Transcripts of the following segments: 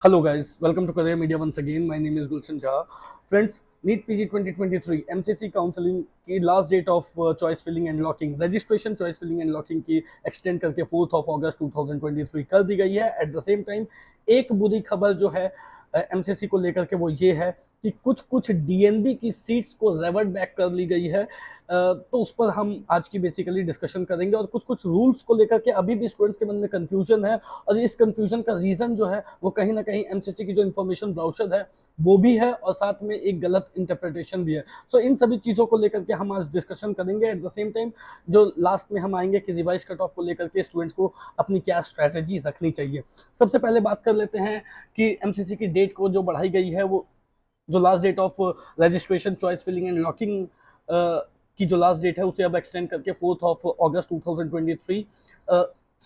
Hello guys, welcome to Career Media once again. My name is Gulshan Jha. Friends, NEET PG 2023 MCC counselling की last date of choice filling and locking registration choice filling and locking की extend करके 4 अगस्त 2023 कर दी गई है। At the same time एक बुरी खबर जो है एमसीसी को लेकर के वो ये है कि कुछ कुछ डीएनबी की सीट्स को रिवर्ट बैक कर ली गई है। तो उस पर हम आज की बेसिकली डिस्कशन करेंगे और कुछ कुछ रूल्स को लेकर के अभी भी स्टूडेंट्स के मन में कंफ्यूजन है और इस कंफ्यूजन का रीजन जो है वो कहीं ना कहीं एमसीसी की जो इन्फॉर्मेशन ब्राउचर है वो भी है और साथ में एक गलत इंटरप्रिटेशन भी है। सो इन सभी चीज़ों को लेकर के हम आज डिस्कशन करेंगे। एट द सेम टाइम जो लास्ट में हम आएंगे कि रिवाइज कट ऑफ को लेकर के स्टूडेंट्स को अपनी क्या स्ट्रैटेजी रखनी चाहिए। सबसे पहले बात कर लेते हैं कि एमसीसी की डेट को जो बढ़ाई गई है वो जो last date of registration choice filling and locking की जो लास्ट डेट है उसे अब एक्सटेंड करके 4 अगस्त 2023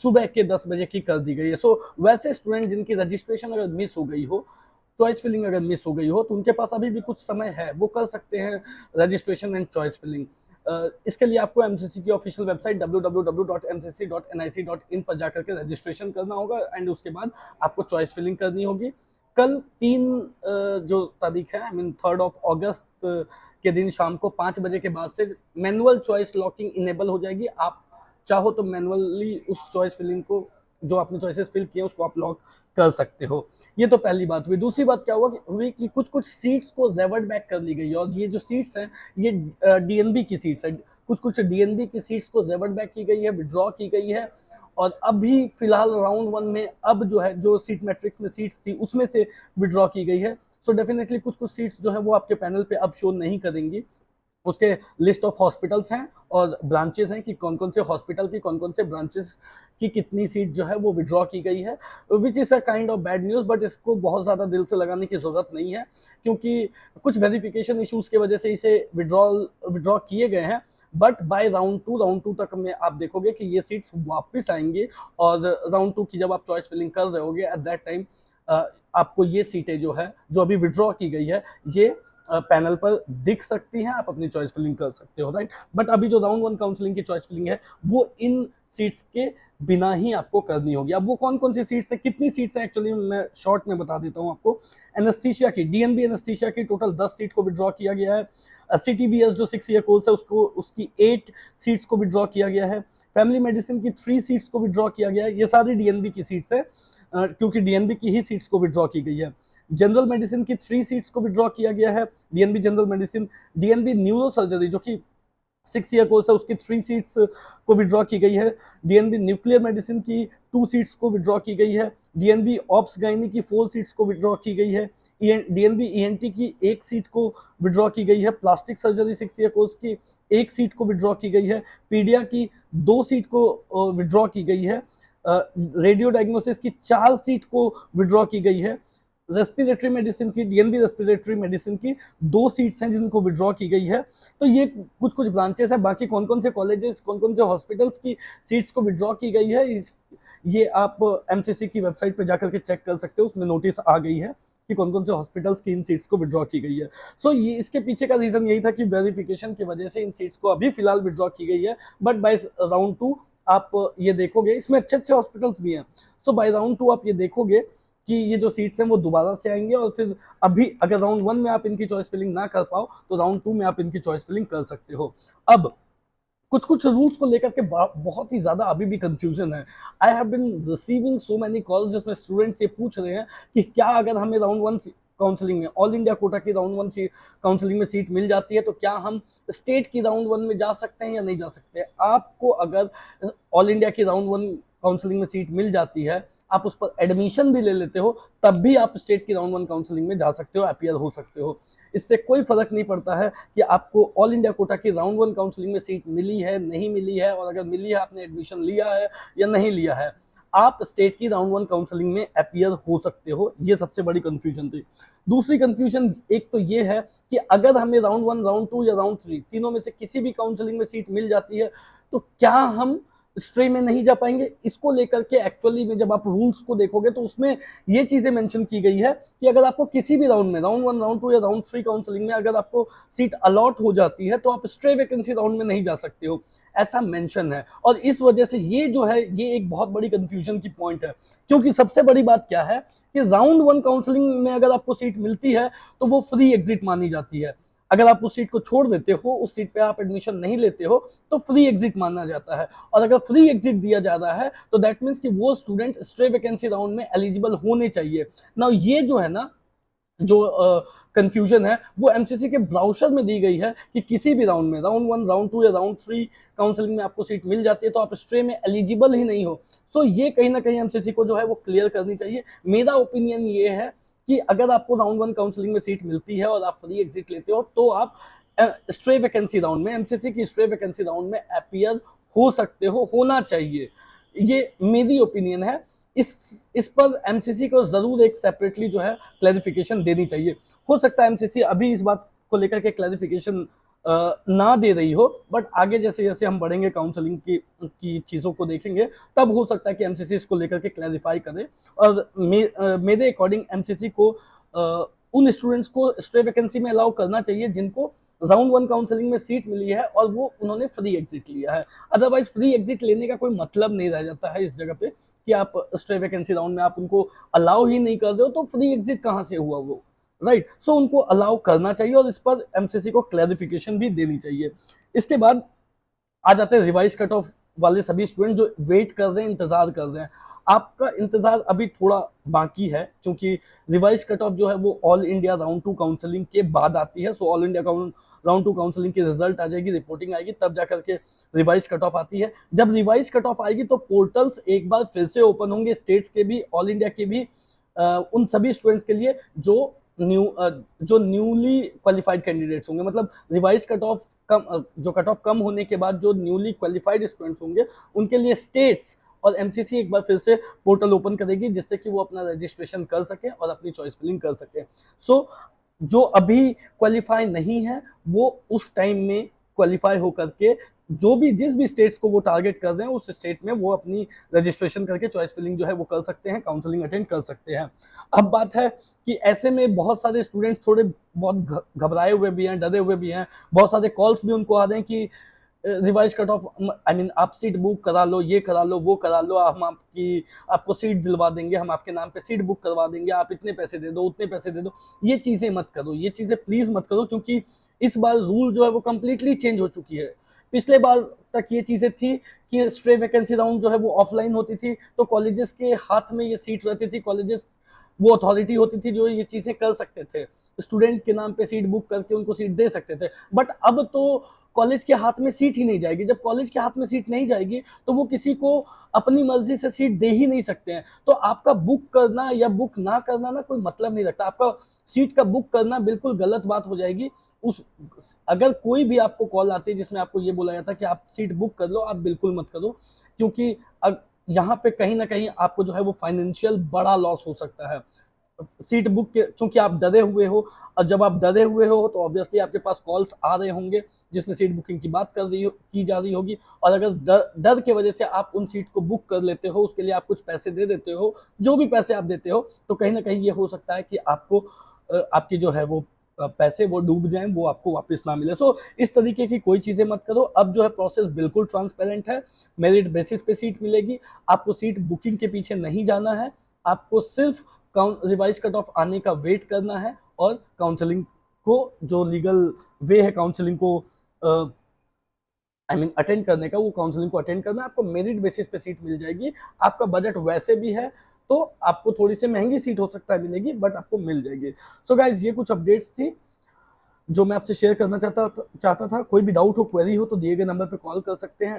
सुबह के 10 बजे की कर दी गई है। सो वैसे स्टूडेंट जिनकी रजिस्ट्रेशन अगर मिस हो गई हो, चॉइस फिलिंग अगर मिस हो गई हो, तो उनके पास अभी भी कुछ समय है, वो कर सकते हैं रजिस्ट्रेशन एंड चॉइस फिलिंग। इसके लिए आपको एमसीसी की ऑफिशियल वेबसाइट www.mcc.nic.in पर जाकर के रजिस्ट्रेशन करना होगा एंड उसके बाद आपको चॉइस फिलिंग करनी होगी। कल 3 जो तारीख है आई मीन 3 अगस्त के दिन शाम को 5 बजे के बाद से मैनुअल चॉइस लॉकिंग इनेबल हो जाएगी। आप चाहो तो मैनुअली उस चॉइस फिलिंग को जो आपने चॉइसेस फिल किए उसको आप लॉक कर सकते हो। ये तो पहली बात हुई। दूसरी बात क्या हुई कि कुछ कुछ सीट्स को रिवर्ट बैक कर ली गई और ये जो सीट्स हैं ये डीएनबी की सीट्स है। कुछ कुछ डीएनबी की सीट्स को रिवर्ट बैक की गई है, विड्रॉ की गई है और अभी फिलहाल राउंड 1 में अब जो है जो सीट मैट्रिक्स में सीट्स थी उसमें से विड्रॉ की गई है। सो डेफिनेटली कुछ कुछ सीट्स जो है वो आपके पैनल पे अब शो नहीं करेंगी। उसके लिस्ट ऑफ हॉस्पिटल्स हैं और ब्रांचेस हैं कि कौन कौन से हॉस्पिटल की कौन कौन से ब्रांचेस की कितनी सीट जो है वो विड्रॉ की गई है, which is a kind of bad news. But इसको बहुत ज़्यादा दिल से लगाने की ज़रूरत नहीं है क्योंकि कुछ वेरिफिकेशन इश्यूज़ की वजह से इसे विड्रॉ किए गए हैं। बट बाय राउंड टू तक में आप देखोगे कि ये सीट्स वापस आएंगी और राउंड 2 की जब आप चॉइस फिलिंग कर रहे होगे एट दैट टाइम आपको ये सीटें जो है जो अभी विड्रॉ की गई है ये पैनल पर दिख सकती हैं, आप अपनी चॉइस फिलिंग कर सकते हो, राइट। बट अभी जो राउंड 1 काउंसलिंग की चॉइस फिलिंग है वो इन सीट्स के बिना ही आपको करनी होगी। अब वो कौन कौन सी सीट्स है, कितनी सीट्स है, एक्चुअली मैं शॉर्ट में बता देता हूँ आपको। एनेस्थीसिया की डीएनबी एनेस्थीसिया की टोटल 10 सीट को विड्रॉ किया गया है। सीटीबीएस जो 6 ईयर कोर्स है उसको उसकी 8 सीट्स को विड्रॉ किया गया है। फैमिली मेडिसिन की 3 सीट्स को विड्रॉ किया गया है। ये सारी डीएनबी की सीट्स है क्योंकि डीएनबी की ही सीट्स को विड्रॉ की गई है। जनरल मेडिसिन की 3 सीट्स को विड्रॉ किया गया है। DNB general medicine, DNB neuro surgery जो कि 6 ईयर कोर्स है उसकी 3 सीट्स को विड्रॉ की गई है। डीएनबी न्यूक्लियर मेडिसिन की 2 सीट्स को विड्रॉ की गई है। डीएनबी ऑप्स गायनी की 4 सीट्स को विड्रॉ की गई है। डीएनबी ईएनटी की 1 सीट को विड्रॉ की गई है। प्लास्टिक सर्जरी 6 ईयर कोर्स की 1 सीट को विड्रॉ की गई है। पीडिया की 2 सीट को विड्रॉ की गई है। रेडियो डायग्नोसिस की 4 सीट को विड्रॉ की गई है। रेस्पिरेटरी मेडिसिन की डीएनबी रेस्पिरेटरी मेडिसिन की 2 सीट्स हैं जिनको विड्रॉ की गई है। तो ये कुछ कुछ ब्रांचेस है। बाकी कौन कौन से कॉलेजेस कौन कौन से हॉस्पिटल्स की सीट्स को विड्रॉ की गई है ये आप एमसीसी की वेबसाइट पे जाकर के चेक कर सकते हो। उसमें नोटिस आ गई है कि कौन कौन से हॉस्पिटल्स की इन सीट्स को विड्रॉ की गई है। सो ये इसके पीछे का रीजन यही था कि वेरिफिकेशन की वजह से इन सीट्स को अभी फिलहाल विड्रॉ की गई है। बट बाय राउंड 2 आप ये देखोगे इसमें अच्छे अच्छे हॉस्पिटल्स भी हैं। सो बाय राउंड 2 आप ये देखोगे कि ये जो सीट्स हैं वो दोबारा से आएंगे और फिर अभी अगर राउंड 1 में आप इनकी चॉइस फिलिंग ना कर पाओ तो राउंड 2 में आप इनकी चॉइस फिलिंग कर सकते हो। अब कुछ कुछ रूल्स को लेकर के बहुत ही ज्यादा अभी भी कंफ्यूजन है। I have been receiving so many calls जिसमें स्टूडेंट्स ये पूछ रहे हैं कि क्या अगर हमें राउंड 1 काउंसलिंग में ऑल इंडिया कोटा की राउंड 1 काउंसलिंग में सीट मिल जाती है तो क्या हम स्टेट की राउंड 1 में जा सकते हैं या नहीं जा सकते हैं। आपको अगर ऑल इंडिया की राउंड 1 काउंसलिंग में सीट मिल जाती है, आप उस पर एडमिशन भी ले लेते हो, तब भी आप स्टेट की राउंड 1 काउंसलिंग में जा सकते हो, अपीयर हो सकते हो। इससे कोई फर्क नहीं पड़ता है कि आपको ऑल इंडिया कोटा की राउंड 1 काउंसलिंग में सीट मिली है नहीं मिली है, और अगर मिली है आपने एडमिशन लिया है या नहीं लिया है, आप स्टेट की राउंड 1 काउंसलिंग में अपीयर हो सकते हो। ये सबसे बड़ी कंफ्यूजन थी। दूसरी कंफ्यूजन एक तो ये है कि अगर हमें राउंड 1 राउंड 2 या राउंड 3 तीनों में से किसी भी काउंसलिंग में सीट मिल जाती है तो क्या हम स्ट्रीम में नहीं जा पाएंगे। इसको लेकर के एक्चुअली में जब आप रूल्स को देखोगे तो उसमें ये चीजें मेंशन की गई है कि अगर आपको किसी भी राउंड में राउंड 1 राउंड 2 या राउंड 3 काउंसलिंग में अगर आपको सीट अलॉट हो जाती है तो आप स्ट्रे वैकेंसी राउंड में नहीं जा सकते हो। ऐसा मेंशन है। और इस वजह से ये जो है ये एक बहुत बड़ी कंफ्यूजन की पॉइंट है, क्योंकि सबसे बड़ी बात क्या है कि राउंड 1 काउंसलिंग में अगर आपको सीट मिलती है तो वो फ्री एग्जिट मानी जाती है। अगर आप उस सीट को छोड़ देते हो, उस सीट पे आप एडमिशन नहीं लेते हो, तो फ्री एग्जिट माना जाता है। और अगर फ्री एग्जिट दिया जा रहा है तो दैट मीन्स कि वो स्टूडेंट स्ट्रे वैकेंसी राउंड में एलिजिबल होने चाहिए ना। ये जो है ना, जो कंफ्यूजन है वो एमसीसी के ब्राउजर में दी गई है कि किसी भी राउंड में, राउंड 1, राउंड 2 या राउंड 3 काउंसलिंग में आपको सीट मिल जाती है तो आप स्ट्रे में एलिजिबल ही नहीं हो। सो ये कहीं ना कहीं एमसीसी को जो है वो क्लियर करनी चाहिए। मेरा ओपिनियन ये है कि अगर आपको राउंड 1 काउंसलिंग में सीट मिलती है और आप फ्री एग्जिट लेते हो तो आप स्ट्रे वैकेंसी राउंड में, एमसीसी की स्ट्रे वैकेंसी राउंड में अपीयर हो सकते हो, होना चाहिए। ये मेरी ओपिनियन है। इस पर एमसीसी को जरूर एक सेपरेटली जो है क्लैरिफिकेशन देनी चाहिए। हो सकता है एमसीसी अभी इस बात को लेकर के क्लैरिफिकेशन ना दे रही हो, बट आगे जैसे जैसे हम बढ़ेंगे काउंसलिंग की चीज़ों को देखेंगे तब हो सकता है कि एमसीसी इसको लेकर के क्लैरिफाई करे। और मेरे अकॉर्डिंग एमसीसी को उन स्टूडेंट्स को स्ट्रे वैकेंसी में अलाउ करना चाहिए जिनको राउंड 1 काउंसलिंग में सीट मिली है और वो उन्होंने फ्री एग्जिट लिया है। अदरवाइज फ्री एग्जिट लेने का कोई मतलब नहीं रह जाता है इस जगह पे कि आप स्ट्रे वैकेंसी राउंड में आप उनको अलाउ ही नहीं कर रहे हो तो फ्री एग्जिट कहाँ से हुआ वो, राइट। सो उनको अलाउ करना चाहिए और इस पर एमसीसी को क्लैरिफिकेशन भी देनी चाहिए। इसके बाद आ जाते हैं रिवाइज कट ऑफ वाले सभी स्टूडेंट जो वेट कर रहे हैं, इंतजार कर रहे हैं। आपका इंतजार अभी थोड़ा बाकी है क्योंकि रिवाइज कट ऑफ जो है वो ऑल इंडिया राउंड 2 काउंसलिंग के बाद आती है। So all India round 2 counselling की रिजल्ट आ जाएगी, रिपोर्टिंग आएगी, तब जाकर के रिवाइज कट ऑफ आती है। जब रिवाइज कट ऑफ आएगी तो पोर्टल्स एक बार फिर से ओपन होंगे, स्टेट्स के भी, ऑल इंडिया के भी, उन सभी स्टूडेंट्स के लिए जो न्यूली क्वालिफाइड कैंडिडेट्स होंगे। मतलब रिवाइज कट ऑफ जो कट ऑफ कम होने के बाद जो न्यूली क्वालिफाइड स्टूडेंट्स होंगे उनके लिए स्टेट्स और एमसीसी एक बार फिर से पोर्टल ओपन करेगी जिससे कि वो अपना रजिस्ट्रेशन कर सके और अपनी चॉइस फिलिंग कर सके। सो जो अभी क्वालिफाई नहीं है वो उस टाइम में क्वालिफाई होकर के जिस भी स्टेट्स को वो टारगेट कर रहे हैं उस स्टेट में वो अपनी रजिस्ट्रेशन करके चॉइस फिलिंग जो है वो कर सकते हैं, काउंसलिंग अटेंड कर सकते हैं। अब बात है कि ऐसे में बहुत सारे स्टूडेंट्स थोड़े बहुत घबराए हुए भी हैं, डरे हुए भी हैं, बहुत सारे कॉल्स भी उनको आ रहे हैं कि revise cut off, I mean आप सीट बुक करा लो, ये करा लो, वो करा लो, हम आपको सीट दिलवा देंगे, हम आपके नाम पे सीट बुक करवा देंगे, आप इतने पैसे दे दो, उतने पैसे दे दो। ये चीज़ें मत करो, ये चीज़ें प्लीज़ मत करो, क्योंकि इस बार रूल जो है वो कम्प्लीटली चेंज हो चुकी है। पिछले बार तक ये चीज़ें थी कि स्ट्रे वैकेंसी राउंड जो है वो ऑफलाइन होती थी तो कॉलेजेस के हाथ में ये सीट रहती थी, कॉलेजेस वो अथॉरिटी होती थी जो ये चीज़ें कर सकते थे, स्टूडेंट के नाम पे सीट बुक करके उनको सीट दे सकते थे। बट अब तो कॉलेज के हाथ में सीट ही नहीं जाएगी। जब कॉलेज के हाथ में सीट नहीं जाएगी तो वो किसी को अपनी मर्जी से सीट दे ही नहीं सकते हैं। तो आपका बुक करना या बुक ना करना ना कोई मतलब नहीं रखता। आपका सीट का बुक करना बिल्कुल गलत बात हो जाएगी। अगर कोई भी आपको कॉल आती है जिसमें आपको ये बोला जाता है कि आप सीट बुक कर लो, आप बिल्कुल मत करो, क्योंकि यहाँ पे कहीं ना कहीं आपको जो है वो फाइनेंशियल बड़ा लॉस हो सकता है सीट बुक के, क्योंकि आप डरे हुए हो। और जब आप डरे हुए हो तो ऑब्वियसली आपके पास कॉल्स आ रहे होंगे जिसमें सीट बुकिंग की बात की जा रही होगी। और अगर डर की वजह से आप उन सीट को बुक कर लेते हो, उसके लिए आप कुछ पैसे दे देते हो, जो भी पैसे आप देते हो, तो कहीं ना कहीं ये हो सकता है कि आपको आपकी जो है वो पैसे वो डूब जाएं, वो आपको वापस ना मिले। सो इस तरीके की कोई चीज़ें मत करो। अब जो है प्रोसेस बिल्कुल ट्रांसपेरेंट है, मेरिट बेसिस पे सीट मिलेगी, आपको सीट बुकिंग के पीछे नहीं जाना है, आपको सिर्फ रिवाइज कट ऑफ आने का वेट करना है और काउंसलिंग को, जो लीगल वे है काउंसलिंग को अटेंड करने का, वो काउंसलिंग को अटेंड करना है। आपको मेरिट बेसिस पे सीट मिल जाएगी। आपका बजट वैसे भी है तो आपको थोड़ी सी महंगी सीट हो सकता है मिलेगी, बट आपको मिल जाएगी। सो गाइज, ये कुछ अपडेट्स थी जो मैं आपसे शेयर करना चाहता था। कोई भी डाउट हो, क्वेरी हो तो दिए गए नंबर पे कॉल कर सकते हैं।